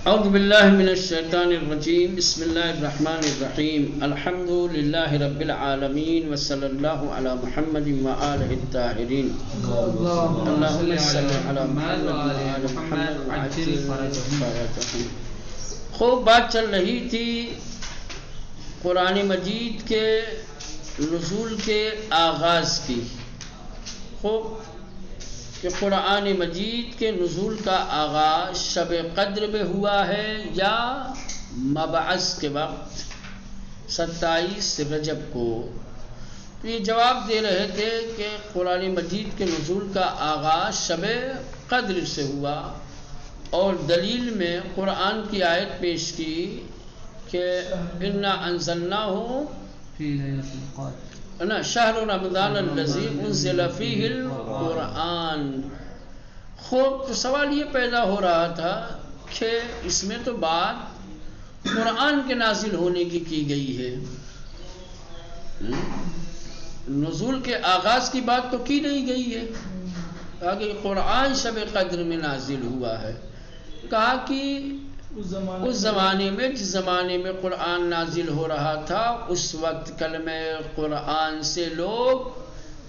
اعوذ باللہ من الشیطان الرجیم بسم اللہ الرحمن الرحیم الحمد للہ رب العالمین وصلی اللہ علی محمد وآلہ الطاہرین اللہم صلی علی محمد وآل محمد وعجل فرجهم۔ خوب بات چل رہی تھی قرآن مجید کے نزول کے آغاز کی، خوب کہ قرآن مجید کے نزول کا آغاز شب قدر میں ہوا ہے یا مبعث کے وقت 27 رجب کو۔ تو یہ جواب دے رہے تھے کہ قرآن مجید کے نزول کا آغاز شب قدر سے ہوا، اور دلیل میں قرآن کی آیت پیش کی کہ انا انزلناہ فی لیلۃ القدر شہر رمضان الذی انزل فیہ القرآن۔ خوب تو سوال یہ پیدا ہو رہا تھا کہ اس میں تو بات قرآن کے نازل ہونے کی گئی ہے، نزول کے آغاز کی بات تو کی نہیں گئی ہے۔ کہا کہ قرآن شب قدر میں نازل ہوا ہے، کہا کہ اس زمانے میں جس زمانے میں قرآن نازل ہو رہا تھا اس وقت کلمہ قرآن سے لوگ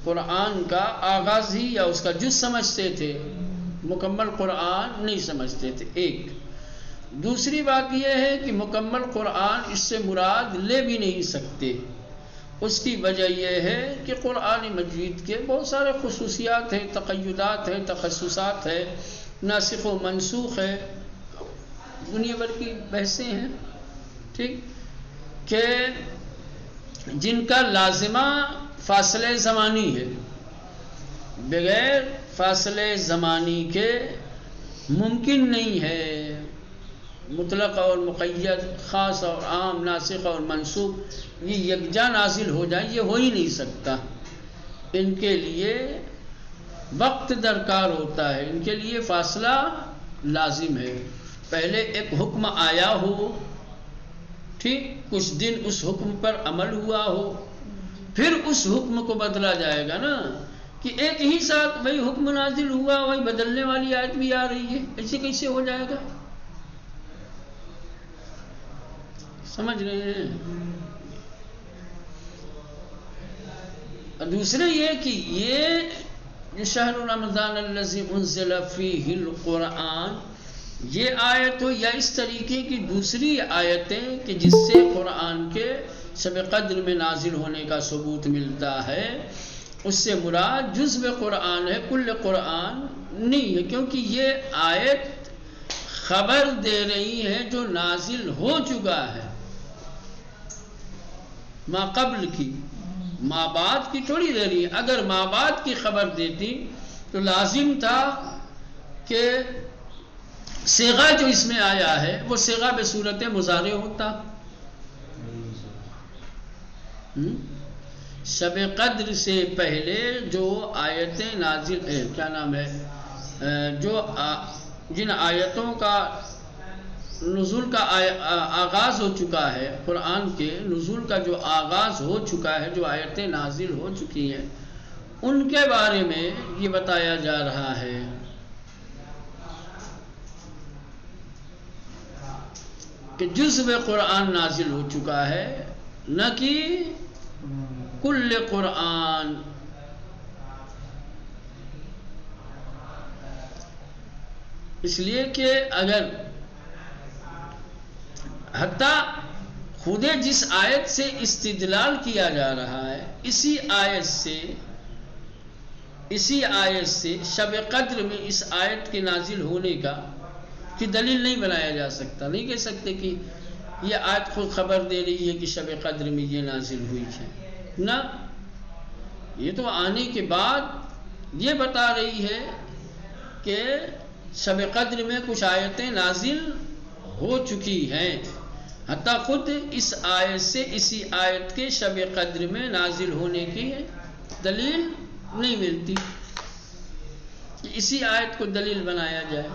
قرآن کا آغاز ہی یا اس کا جز سمجھتے تھے، مکمل قرآن نہیں سمجھتے تھے۔ ایک دوسری بات یہ ہے کہ مکمل قرآن اس سے مراد لے بھی نہیں سکتے، اس کی وجہ یہ ہے کہ قرآن مجید کے بہت سارے خصوصیات ہیں، تقیدات ہیں، تخصصات ہیں، ناسخ و منسوخ ہے، دنیا بھر کی بحثیں ہیں، ٹھیک، کہ جن کا لازمہ فاصلے زمانی ہے، بغیر فاصلے زمانی کے ممکن نہیں ہے مطلق اور مقید، خاص اور عام، ناسخ اور منسوخ یہ یکجا نازل ہو جائے، یہ ہو ہی نہیں سکتا۔ ان کے لیے وقت درکار ہوتا ہے، ان کے لیے فاصلہ لازم ہے۔ پہلے ایک حکم آیا ہو، ٹھیک، کچھ دن اس حکم پر عمل ہوا ہو، پھر اس حکم کو بدلا جائے گا نا، کہ ایک ہی ساتھ وہی حکم نازل ہوا وہی بدلنے والی آیت بھی آ رہی ہے، ایسے کیسے ہو جائے گا؟ سمجھ رہے ہیں؟ دوسرے یہ کہ یہ شہر رمضان الذی انزل فیہ القرآن، یہ آیت ہو یا اس طریقے کی دوسری آیتیں کہ جس سے قرآن کے شب قدر میں نازل ہونے کا ثبوت ملتا ہے، اس سے مراد جزء قرآن ہے، کل قرآن نہیں ہے، کیونکہ یہ آیت خبر دے رہی ہے جو نازل ہو چکا ہے، ما قبل کی، ما بعد کی تھوڑی دے رہی ہے۔ اگر ما بعد کی خبر دیتی تو لازم تھا کہ صیغہ جو اس میں آیا ہے وہ صیغہ بصورت مضارع ہوتا۔ شب قدر سے پہلے جو آیتیں نازل کیا نام ہے، جو جن آیتوں کا نزول کا آغاز ہو چکا ہے، قرآن کے نزول کا جو آغاز ہو چکا ہے، جو آیتیں نازل ہو چکی ہیں، ان کے بارے میں یہ بتایا جا رہا ہے کہ جزء قرآن نازل ہو چکا ہے، نہ کہ کل قرآن۔ اس لیے کہ اگر حتیٰ خود جس آیت سے استدلال کیا جا رہا ہے، اسی آیت سے شب قدر میں اس آیت کے نازل ہونے کا کی دلیل نہیں بنایا جا سکتا، نہیں کہہ سکتے کہ یہ آیت خود خبر دے رہی ہے کہ شب قدر میں یہ نازل ہوئی ہے، نہ، یہ تو آنے کے بعد یہ بتا رہی ہے کہ شب قدر میں کچھ آیتیں نازل ہو چکی ہیں، حتیٰ خود اس آیت سے اسی آیت کے شب قدر میں نازل ہونے کی دلیل نہیں ملتی کہ اسی آیت کو دلیل بنایا جائے،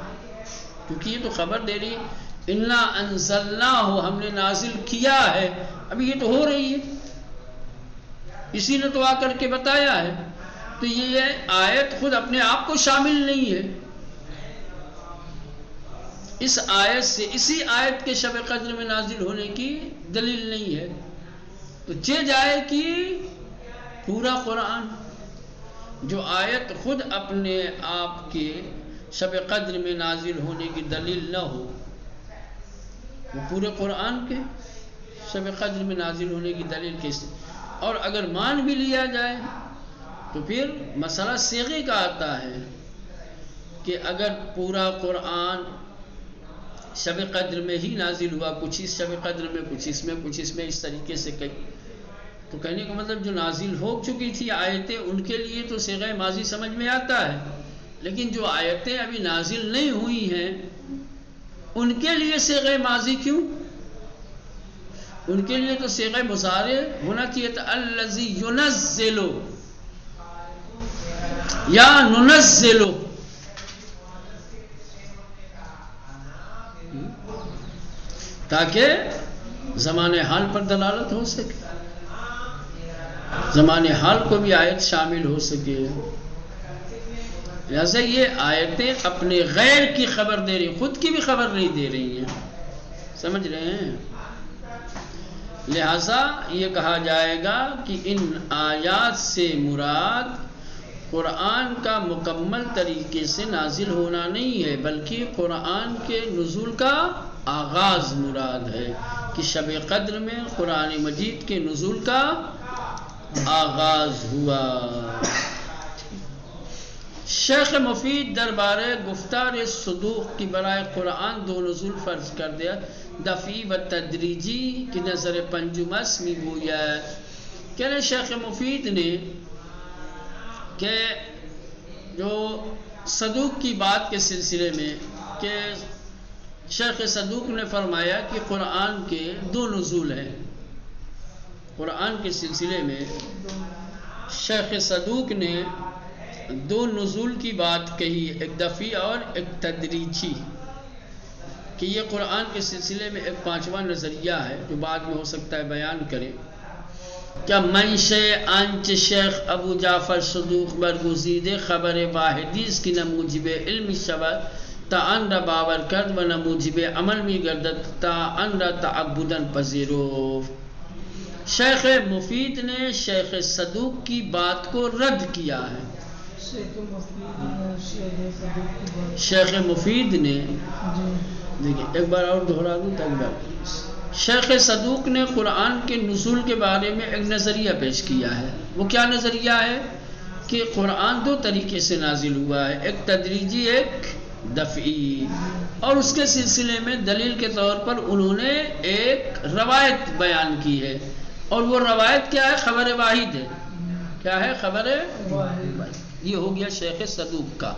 کیونکہ یہ تو خبر دے رہی ہے انا انزلناہ، ہم نے نازل کیا ہے، ابھی یہ تو ہو رہی ہے، اسی نے تو آ کر کے بتایا ہے، تو یہ آیت خود اپنے آپ کو شامل نہیں ہے، اس آیت سے اسی آیت کے شب قدر میں نازل ہونے کی دلیل نہیں ہے، تو چہ جائے کہ پورا قرآن جو آیت خود اپنے آپ کے شب قدر میں نازل ہونے کی دلیل نہ ہو، وہ پورے قرآن کے شب قدر میں نازل ہونے کی دلیل کیسے؟ اور اگر مان بھی لیا جائے تو پھر مسئلہ صیغے کا آتا ہے کہ اگر پورا قرآن شب قدر میں ہی نازل ہوا، کچھ اس شب قدر میں، کچھ اس میں اس طریقے سے تو کہنے کا مطلب جو نازل ہو چکی تھی آیتیں ان کے لیے تو صیغہ ماضی سمجھ میں آتا ہے، لیکن جو آیتیں ابھی نازل نہیں ہوئی ہیں ان کے لیے صیغہ ماضی کیوں؟ ان کے لیے تو صیغہ مضارع ہونا چاہیے تھا، الذی ینزل یا ننزل، تاکہ زمان حال پر دلالت ہو سکے، زمان حال کو بھی آیت شامل ہو سکے۔ لہذا یہ آیتیں اپنے غیر کی خبر دے رہی، خود کی بھی خبر نہیں دے رہی ہیں، سمجھ رہے ہیں؟ لہذا یہ کہا جائے گا کہ ان آیات سے مراد قرآن کا مکمل طریقے سے نازل ہونا نہیں ہے، بلکہ قرآن کے نزول کا آغاز مراد ہے کہ شب قدر میں قرآن مجید کے نزول کا آغاز ہوا۔ شیخ مفید دربار گفتار صدوق کی برائے قرآن دو نزول فرض کر دیا، دفعی و تدریجی کی نظر پنجم اسمی بوید۔ کہنے شیخ مفید نے کہ جو صدوق کی بات کے سلسلے میں کہ شیخ صدوق نے فرمایا کہ قرآن کے دو نزول ہیں، قرآن کے سلسلے میں شیخ صدوق نے دو نزول کی بات کہی، ایک دفعی اور ایک تدریجی، کہ یہ قرآن کے سلسلے میں ایک پانچواں نظریہ ہے جو بعد میں ہو سکتا ہے بیان کرے۔ کیا منشے انچ شیخ ابو جعفر صدوق برگزید خبر واحدیز کی نہ موجب علمی شود تا ان را باور کرد و نہ موجب عمل می گردد تا ان را تعبداً پذیرفت۔ شیخ مفید نے شیخ صدوق کی بات کو رد کیا ہے۔ شیخ مفید نے دیکھیں ایک بار اور دہرا دوں تاکہ شیخ صدوق نے قرآن کے نزول کے بارے میں ایک نظریہ پیش کیا ہے۔ وہ کیا نظریہ ہے؟ کہ قرآن دو طریقے سے نازل ہوا ہے، ایک تدریجی ایک دفعی، اور اس کے سلسلے میں دلیل کے طور پر انہوں نے ایک روایت بیان کی ہے، اور وہ روایت کیا ہے؟ خبر واحد ہے۔ کیا ہے؟ خبر واحد۔ یہ ہو گیا شیخ صدوق کا۔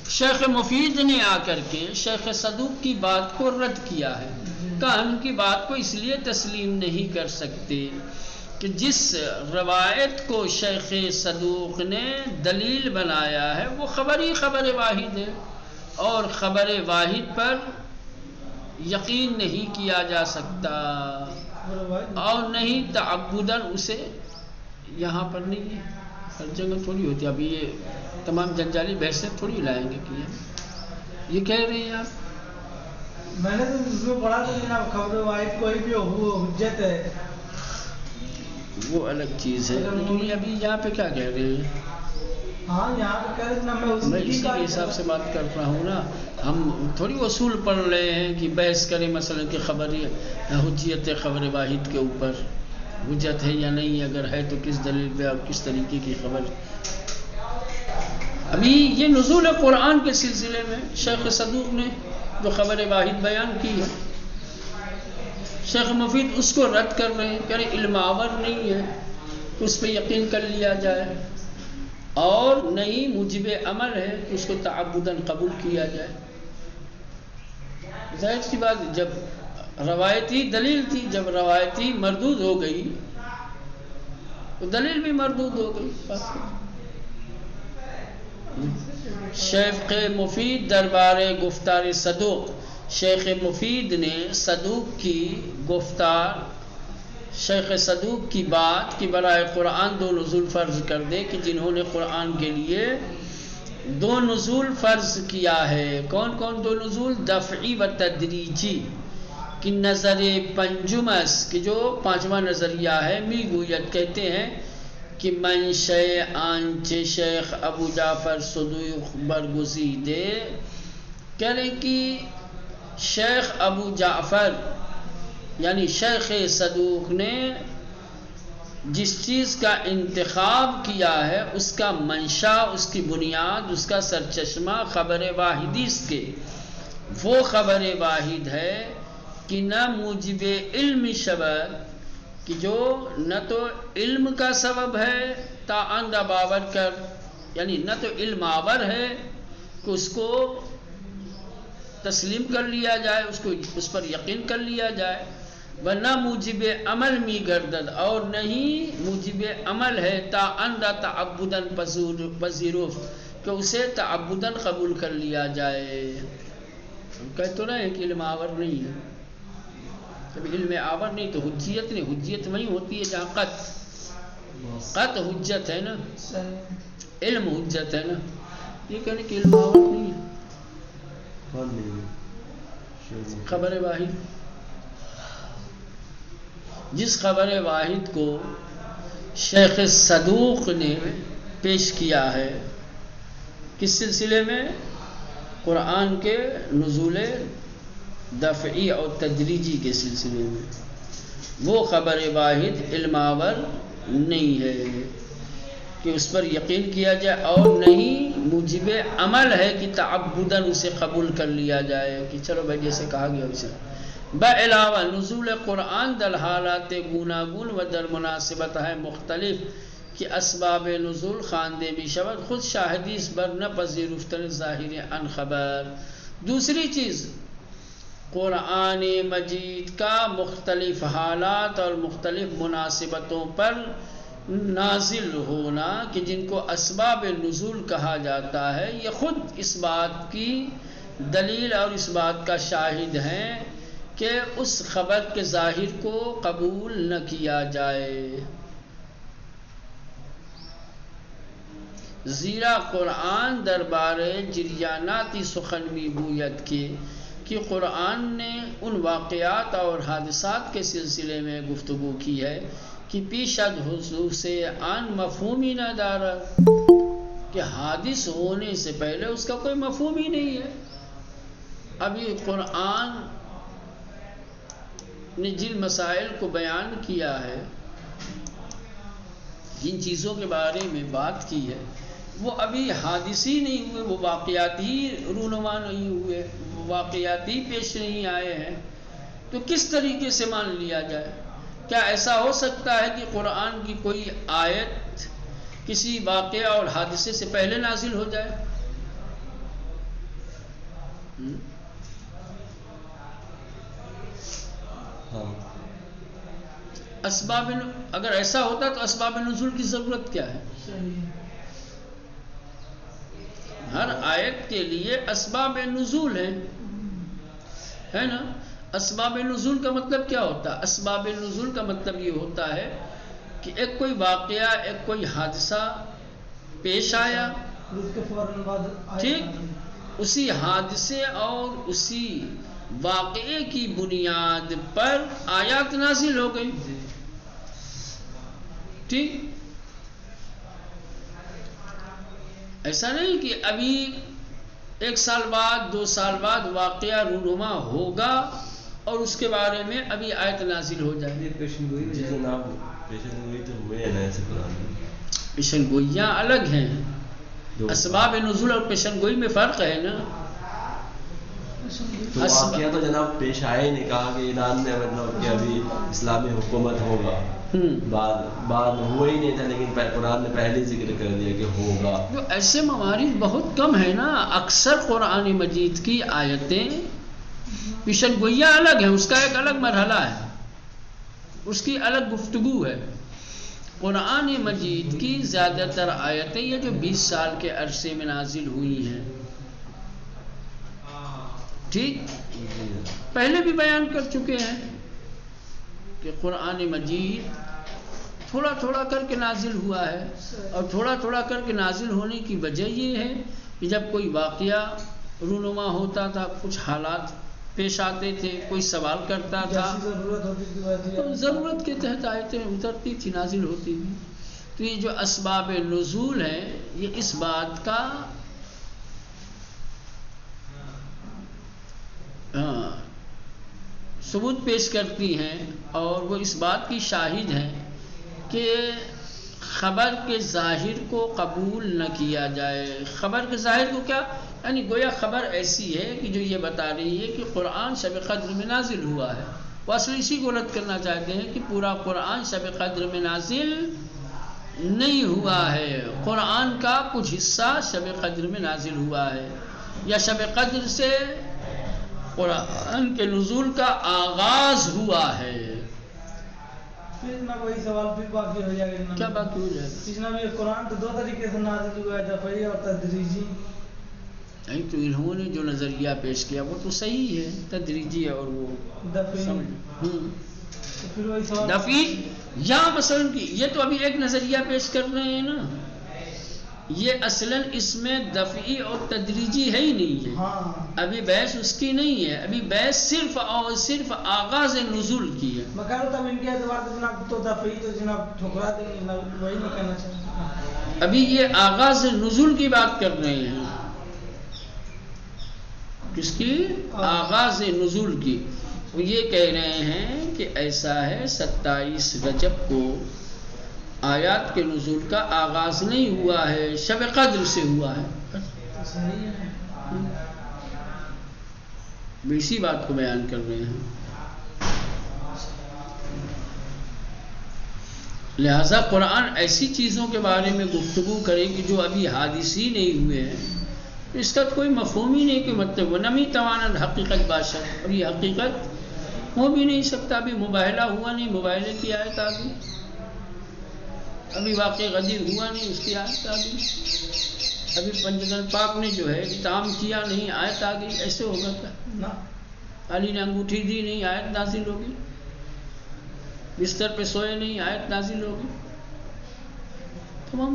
شیخ مفید نے آ کر کے شیخ صدوق کی بات کو رد کیا ہے، کہا ہم کی بات کو اس لیے تسلیم نہیں کر سکتے کہ جس روایت کو شیخ صدوق نے دلیل بنایا ہے وہ خبر ہی خبر واحد ہے، اور خبر واحد پر یقین نہیں کیا جا سکتا، اور نہیں تعبداً اسے یہاں پر نہیں ہے، ہر جگہ تھوڑی ہوتی ہے۔ ابھی یہ تمام جنجالی بحثیں تھوڑی لائیں گے کہ یہ کہہ رہے ہیں آپ۔ میں نے تو اس میں پڑھا تھا جناب خبر واحد کوئی بھی ہو حجت ہے، وہ الگ چیز ہے، لیکن ابھی یہاں پہ کیا کہہ رہے ہیں؟ ہاں یہاں پہ کہہ رہے ہیں، میں اسی کے حساب سے بات کر رہا ہوں نا، ہم تھوڑی اصول پڑھ رہے ہیں کہ بحث کریں مثلا کہ خبر حجیت خبر واحد کے اوپر حجت ہے یا نہیں، اگر ہے تو کس دلیل پہ اور کس طریقے کی خبر۔ ابھی یہ نزول قرآن کے سلسلے میں شیخ صدوق نے جو خبر واحد بیان کی ہے، شیخ مفید اس کو رد کر رہے ہیں، کہہ رہے علم آور نہیں ہے تو اس پہ یقین کر لیا جائے، اور نہیں موجب عمل ہے تو اس کو تعبداً قبول کیا جائے۔ ظاہر سی بات، جب روایتی دلیل تھی، جب روایتی مردود ہو گئی تو دلیل بھی مردود ہو گئی۔ شیخ مفید دربار گفتار صدوق، شیخ مفید نے صدوق کی گفتار، شیخ صدوق کی بات کی برائے قرآن دو نزول فرض کر دے کہ جنہوں نے قرآن کے لیے دو نزول فرض کیا ہے. کون کون دو نزول؟ دفعی و تدریجی. کہ نظر پنجمس کہ جو پانچواں نظریہ ہے میگوید کہتے ہیں کہ منشأ آنچ شیخ ابو جعفر صدوق برگزیدے، کہہ رہے کہ شیخ ابو جعفر یعنی شیخ صدوق نے جس چیز کا انتخاب کیا ہے اس کا منشا، اس کی بنیاد، اس کا سرچشمہ خبر واحدی اس کے وہ خبر واحد ہے کہ نہ موجب علم شبہ، کہ جو نہ تو علم کا سبب ہے تا اندہ باور کر، یعنی نہ تو علم آور ہے کہ اس کو تسلیم کر لیا جائے، اس پر یقین کر لیا جائے، ورنہ موجب عمل می گردد، اور نہیں موجب عمل ہے تا اندہ تعبداً پذیرف، کہ اسے تعبداً قبول کر لیا جائے. ہم کہہ تو رہے ہیں کہ علم آور نہیں ہے. جب علم آور نہیں تو حجیت نہیں. حجیت وہیں ہوتی ہے جہاں قط حجت ہے نا، علم حجت ہے نا. یہ کہنے کہ علم آور نہیں ہے. خبر واحد، جس خبر واحد کو شیخ صدوق نے پیش کیا ہے کس سلسلے میں؟ قرآن کے نزول دفعی اور تدریجی کے سلسلے میں. وہ خبر واحد علم آور نہیں ہے کہ اس پر یقین کیا جائے، اور نہیں موجب عمل ہے کہ تعبداً اسے قبول کر لیا جائے کہ چلو بھائی جیسے کہا گیا اسے. بعلاوہ نزول قرآن در حالات گوناگون و در مناسبت ہے مختلف کہ اسباب نزول خواندے بھی شود خود شاہدیس بر نہ پذیرفتن ظاہر ان خبر. دوسری چیز، قرآن مجید کا مختلف حالات اور مختلف مناسبتوں پر نازل ہونا کہ جن کو اسباب نزول کہا جاتا ہے، یہ خود اس بات کی دلیل اور اس بات کا شاہد ہیں کہ اس خبر کے ظاہر کو قبول نہ کیا جائے. زیرا قرآن دربار جریاناتی سخن می گوید کہ قرآن نے ان واقعات اور حادثات کے سلسلے میں گفتگو کی ہے کہ پیش از حضور سے آن مفہوم ہی نہ دارد، کہ حادث ہونے سے پہلے اس کا کوئی مفہوم ہی نہیں ہے. ابھی قرآن نے جن مسائل کو بیان کیا ہے، جن چیزوں کے بارے میں بات کی ہے، وہ ابھی حادثی نہیں ہوئے، وہ واقعاتی رونما نہیں ہوئے، وہ واقعاتی پیش نہیں آئے ہیں. تو کس طریقے سے مان لیا جائے؟ کیا ایسا ہو سکتا ہے کہ قرآن کی کوئی آیت کسی واقعہ اور حادثے سے پہلے نازل ہو جائے؟ اسباب اگر ایسا ہوتا تو اسباب نزول کی ضرورت کیا ہے؟ ہر آیت کے لیے اسباب نزول ہیں، ہے نا. اسباب نزول کا مطلب کیا ہوتا ہے؟ اسباب نزول کا مطلب یہ ہوتا ہے کہ ایک کوئی واقعہ، ایک کوئی حادثہ پیش آیا، ٹھیک، اسی حادثے اور اسی واقعے کی بنیاد پر آیات نازل ہو گئی، ٹھیک. ایسا نہیں کہ ابھی 1 سال بعد 2 سال بعد واقعہ رونما ہوگا اور اس کے بارے میں ابھی آیت نازل ہو جائے. پیشن گوئیاں الگ ہیں. اسباب نزول اور پیشن گوئی میں فرق ہے نا. واقعہ تو جناب پیش آئے نہیں، کہا کہ ایران میں مطلب کہ ابھی اسلامی حکومت ہوگا، بعد ہوا ہی نہیں تھا، لیکن قرآن نے پہلے ذکر کر دیا کہ ہوگا. جو ایسے موارد بہت کم ہے نا. اکثر قرآن مجید کی آیتیں پیشن گوئیاں الگ ہیں، اس کا ایک الگ مرحلہ ہے، اس کی الگ گفتگو ہے. قرآن مجید کی زیادہ تر آیتیں یہ جو 20 سال کے عرصے میں نازل ہوئی ہیں، ٹھیک، پہلے بھی بیان کر چکے ہیں کہ قرآن مجید تھوڑا تھوڑا کر کے نازل ہوا ہے، اور تھوڑا تھوڑا کر کے نازل ہونے کی وجہ یہ ہے کہ جب کوئی واقعہ رونما ہوتا تھا، کچھ حالات پیش آتے تھے، کوئی سوال کرتا تھا تو ضرورت کے تحت آیتیں اترتی تھی، نازل ہوتی تھی. تو یہ جو اسباب نزول ہے یہ اس بات کا ثبوت پیش کرتی ہیں اور وہ اس بات کی شاہد ہیں کہ خبر کے ظاہر کو قبول نہ کیا جائے. خبر کے ظاہر کو کیا یعنی گویا خبر ایسی ہے کہ جو یہ بتا رہی ہے کہ قرآن شب قدر میں نازل ہوا ہے. وہ اصل اسی کو رد کرنا چاہتے ہیں کہ پورا قرآن شب قدر میں نازل نہیں ہوا ہے، قرآن کا کچھ حصہ شب قدر میں نازل ہوا ہے، یا شب قدر سے قرآن کے نزول کا آغاز ہوا ہے. پھر نہ وہی سوال پھر باقی ہو جائے گا. کیا باقی ہو جائے گا؟ جناب یہ قرآن تو 2 طریقے سے نازل ہوا ہے، دفعی اور تدریجی. نہیں تو انہوں نے جو نظریہ پیش کیا وہ تو صحیح ہے، تدریجی اور وہ دفعی. پھر وہی سوال دفعی یا مثلا یہ تو ابھی ایک نظریہ پیش کر رہے ہیں نا، یہ اصلاً اس میں دفعی اور تدریجی ہے ہی نہیں ہے. ہاں ابھی بحث اس کی نہیں ہے، ابھی بحث صرف اور صرف آغاز نزول کی ہے. مگر تب ان کے اعتبار سے جناب تو دفعی تو جناب ٹھکرا دیں گے، وہی میں کہنا چاہتا ہوں. ابھی یہ آغاز نزول کی بات کر رہے ہیں. کس کی؟ آغاز نزول کی. وہ یہ کہہ رہے ہیں کہ ایسا ہے 27 رجب کو آیات کے نزول کا آغاز نہیں ہوا ہے، شب قدر سے ہوا ہے. اسی بات کو بیان کر رہے ہیں. لہذا قرآن ایسی چیزوں کے بارے میں گفتگو کرے کہ جو ابھی حادث ہی نہیں ہوئے ہیں، اس کا کوئی مفہوم ہی نہیں کہ مطلب نمی توانند حقیقت باشد. ابھی حقیقت ہو بھی نہیں سکتا، ابھی مباہلہ ہوا نہیں، مباہلے کی آیت آ گئی. ابھی واقع غدیر ہوا نہیں، اس کی آیت آ گئی. ابھی پنجگن پاک نے جو ہے اطعام کیا نہیں، آیت آ گئی. ایسے ہوگا کیا؟ علی نے انگوٹھی دی نہیں، آیت نازل ہوگی. بستر پہ سوئے نہیں، آیت نازل ہوگی. تمام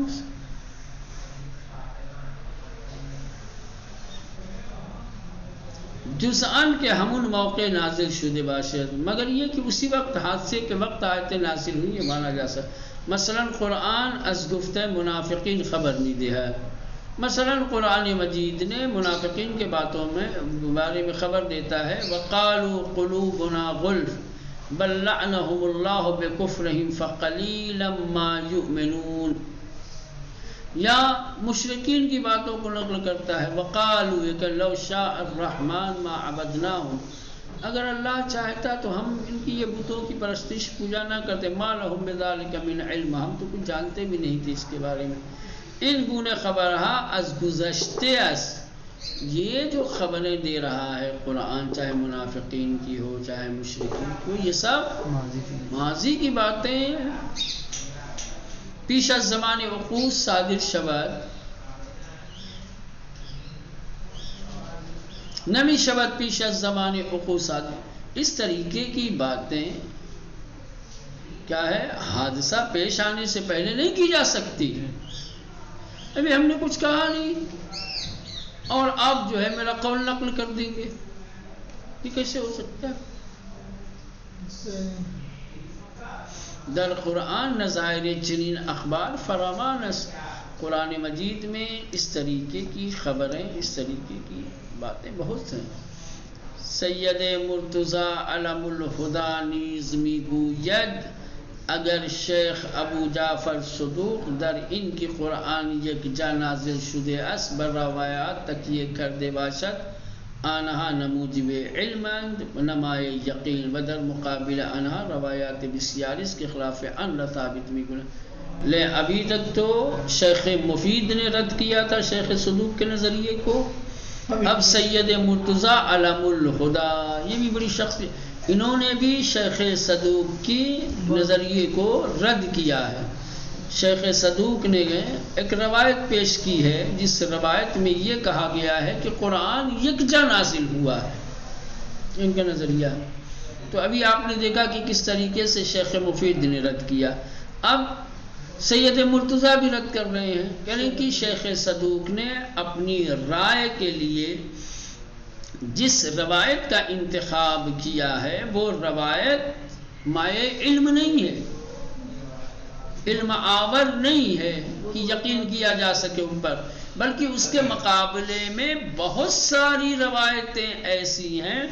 جز'ان کے ہمون موقع نازل شدہ باشد، مگر یہ کہ اسی وقت حادثے کے وقت آیتیں نازل ہوئی، یہ مانا جا سکتا. مثلا قرآن از گفتہ منافقین خبر نہیں دیا ہے. مثلا قرآن مجید نے منافقین کے باتوں میں بارے میں خبر دیتا ہے وَقَالُوا قُلُوبُنَا غُلْفٌ بَلْ لَعْنَهُمُ اللَّهُ بِكُفْرِهِمْ فَقَلِيلًا مَا يُؤْمِنُونَ. یا مشرکین کی باتوں کو نقل کرتا ہے وَقَالُوا کہ لَوْ شَاءَ الرَّحْمَنُ مَا عَبَدْنَاهُمْ، اگر اللہ چاہتا تو ہم ان کی یہ بتوں کی پرستش پوجا نہ کرتے. مَا لَهُمْ بِذَلِكَ مِنْ عِلْمٍ، ہم تو کچھ جانتے بھی نہیں تھے اس کے بارے میں. ان گونے خبرہا از گزشتے از، یہ جو خبریں دے رہا ہے قرآن، چاہے منافقین کی ہو چاہے مشرکین کی ہو، یہ سب ماضی کی باتیں پیش از زمان وقوع صادر شود، نمی شود پیش از زمان وقوع صادر. اس طریقے کی باتیں کیا ہے، حادثہ پیش آنے سے پہلے نہیں کی جا سکتی. ابھی ہم نے کچھ کہا نہیں اور آپ جو ہے میرا قول نقل کر دیں گے، یہ کیسے ہو سکتا ہے؟ در قرآن نظائر چنین اخبار فراوان است. قرآن مجید میں اس طریقے کی خبریں، اس طریقے کی باتیں بہت ہیں. سید مرتضی علم الہدی نیز میگوید اگر شیخ ابو جعفر صدوق در این کی قرآن یک جا نازل شده است بر روایات تکیه کرده باشد، آنها نموجب علمند و نمای یقین و در مقابل آنها روایات بسیاری است که خلاف آن را ثابت میکنند. لے ابھی تک تو شیخ مفید نے رد کیا تھا شیخ صدوق کے نظریے کو، اب سید مرتضی علم الہدی، یہ بھی بڑی شخصیت، انہوں نے بھی شیخ صدوق کی نظریے کو رد کیا ہے. شیخ صدوق نے ایک روایت پیش کی ہے جس روایت میں یہ کہا گیا ہے کہ قرآن یکجا نازل ہوا ہے، ان کا نظریہ ہے. تو ابھی آپ نے دیکھا کہ کس طریقے سے شیخ مفید نے رد کیا. اب سید مرتضیٰ بھی رد کر رہے ہیں، یعنی کہ شیخ صدوق نے اپنی رائے کے لیے جس روایت کا انتخاب کیا ہے وہ روایت مائع علم نہیں ہے، علم آور نہیں ہے کہ یقین کیا جا سکے ان پر، بلکہ اس کے مقابلے میں بہت ساری روایتیں ایسی ہیں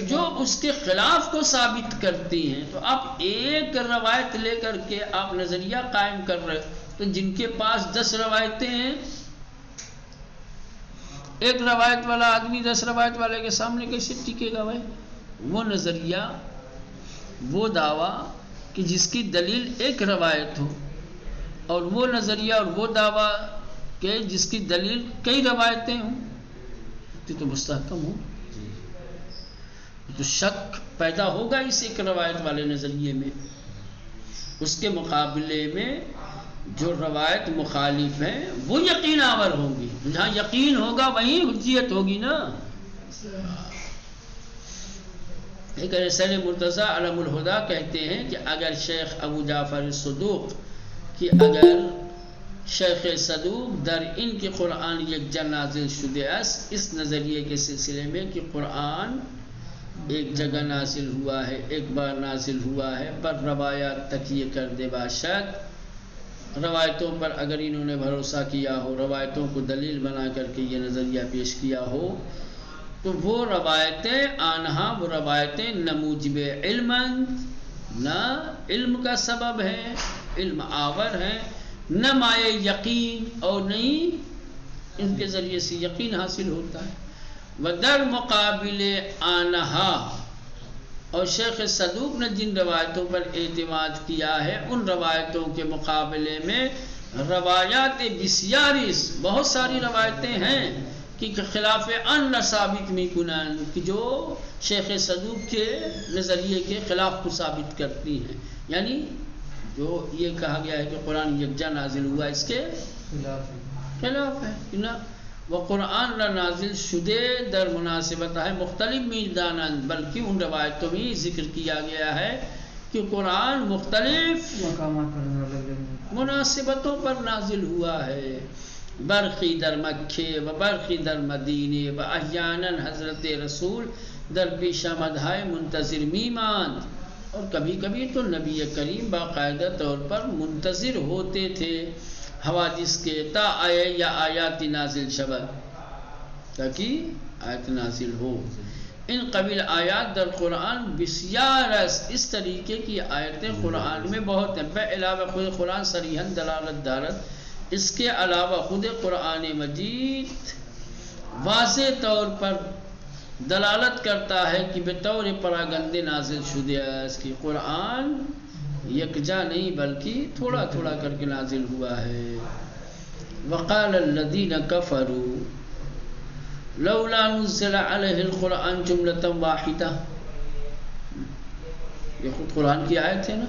جو اس کے خلاف کو ثابت کرتی ہیں۔ تو آپ ایک روایت لے کر کے آپ نظریہ قائم کر رہے، تو جن کے پاس 10 روایتیں ہیں، ایک روایت والا آدمی 10 روایت والے کے سامنے کیسے ٹکے گا بھائی؟ وہ نظریہ، وہ دعویٰ کہ جس کی دلیل ایک روایت ہو، اور وہ نظریہ اور وہ دعویٰ کہ جس کی دلیل کئی روایتیں ہوں، تو مستحکم ہو، تو شک پیدا ہوگا اس ایک روایت والے نظریے میں۔ اس کے مقابلے میں جو روایت مخالف ہیں وہ یقین آور ہوں گی، جہاں یقین ہوگا وہیں حجیت ہوگی نا۔ ایک سید مرتضیٰ علم الہدیٰ کہتے ہیں کہ اگر شیخ ابو جعفر صدوق کہ اگر شیخ صدوق در ان کے قرآن یکجا نازل شدہ است، اس نظریے کے سلسلے میں کہ قرآن ایک جگہ نازل ہوا ہے، ایک بار نازل ہوا ہے، پر روایات تکیے کر دے باشد، روایتوں پر اگر انہوں نے بھروسہ کیا ہو، روایتوں کو دلیل بنا کر کے یہ نظریہ پیش کیا ہو، تو وہ روایتیں آنہا، وہ روایتیں نہ موجب علم، نہ علم کا سبب ہے، علم آور ہیں، نہ مائع یقین، اور نہیں ان کے ذریعے سے یقین حاصل ہوتا ہے۔ ودر مقابل آنہا، اور شیخ صدوق نے جن روایتوں پر اعتماد کیا ہے ان روایتوں کے مقابلے میں روایات بسیاریس، بہت ساری روایتیں ہیں کہ خلاف ان ثابت می کنن، کہ جو شیخ صدوق کے نظریے کے خلاف کو ثابت کرتی ہیں، یعنی جو یہ کہا گیا ہے کہ قرآن یکجا نازل ہوا اس کے خلاف ہے نا۔ وہ قرآن نہ نازل شدے در مناسبت ہے مختلف میدانند، بلکہ ان روایتوں میں ذکر کیا گیا ہے کہ قرآن مختلف مناسبتوں پر نازل ہوا ہے، برخی در مکے و برخی در مدینے و احیانا حضرت رسول در پیش آمدہائے منتظر میماند، اور کبھی کبھی تو نبی کریم باقاعدہ طور پر منتظر ہوتے تھے حوادث کے، تا آئے یا آیات نازل شود، تاکہ آیت نازل ہو۔ ان قبیل آیات در قرآن بسیار است، اس طریقے کی آیتیں قرآن میں بہت ہیں، بے علاوہ خود قرآن صریحاً دلالت دارت، اس کے علاوہ خود قرآن مجید واضح طور پر دلالت کرتا ہے کہ بطور پراگندے نازل شدہ اس کی قرآن یکجا نہیں بلکہ تھوڑا تھوڑا کر کے نازل ہوا ہے۔ وقال الذین کفروا لولا نزل علیہ القرآن جملۃ واحدہ، یہ خود قرآن کی آیت ہے نا۔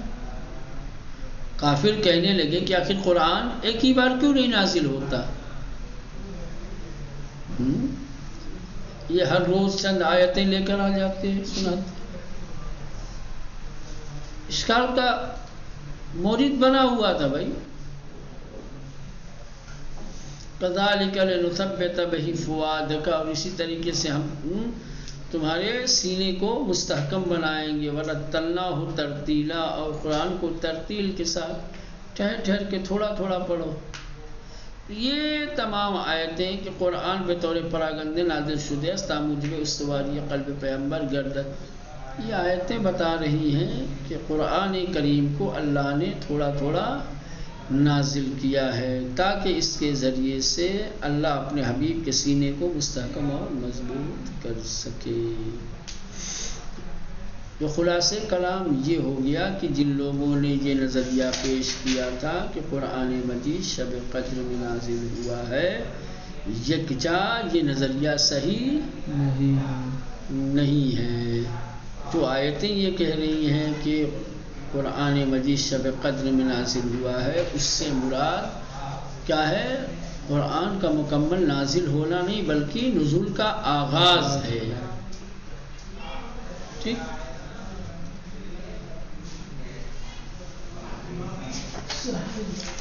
کافر کہنے لگے کہ آخر قرآن ایک ہی بار کیوں نہیں نازل ہوتا، یہ ہر روز چند آیتیں لے کر آ جاتے ہیں، سناتے۔ اشکال کا مورد بنا ہوا تھا بھائی، کذالک لنثبت بہ فؤادک، اور اسی طریقے سے ہم تمہارے سینے کو مستحکم بنائیں گے، ورتلناہ ترتیلا، اور قرآن کو ترتیل کے ساتھ ٹھہر ٹھہر کے تھوڑا تھوڑا پڑھو۔ یہ تمام آیتیں کہ قرآن بطور پراگندے نازل شدہ است تا موجب استواری قلب پیغمبر گردد، یہ آیتیں بتا رہی ہیں کہ قرآن کریم کو اللہ نے تھوڑا تھوڑا نازل کیا ہے تاکہ اس کے ذریعے سے اللہ اپنے حبیب کے سینے کو مستحکم اور مضبوط کر سکے۔ تو خلاصے کلام یہ ہو گیا کہ جن لوگوں نے یہ نظریہ پیش کیا تھا کہ قرآن مجید شب قدر میں نازل ہوا ہے یکجا، یہ نظریہ صحیح نہیں ہے۔ جو آیتیں یہ کہہ رہی ہیں کہ قرآن مجید شب قدر میں نازل ہوا ہے، اس سے مراد کیا ہے؟ قرآن کا مکمل نازل ہونا نہیں بلکہ نزول کا آغاز ہے، ٹھیک۔ ٹھیک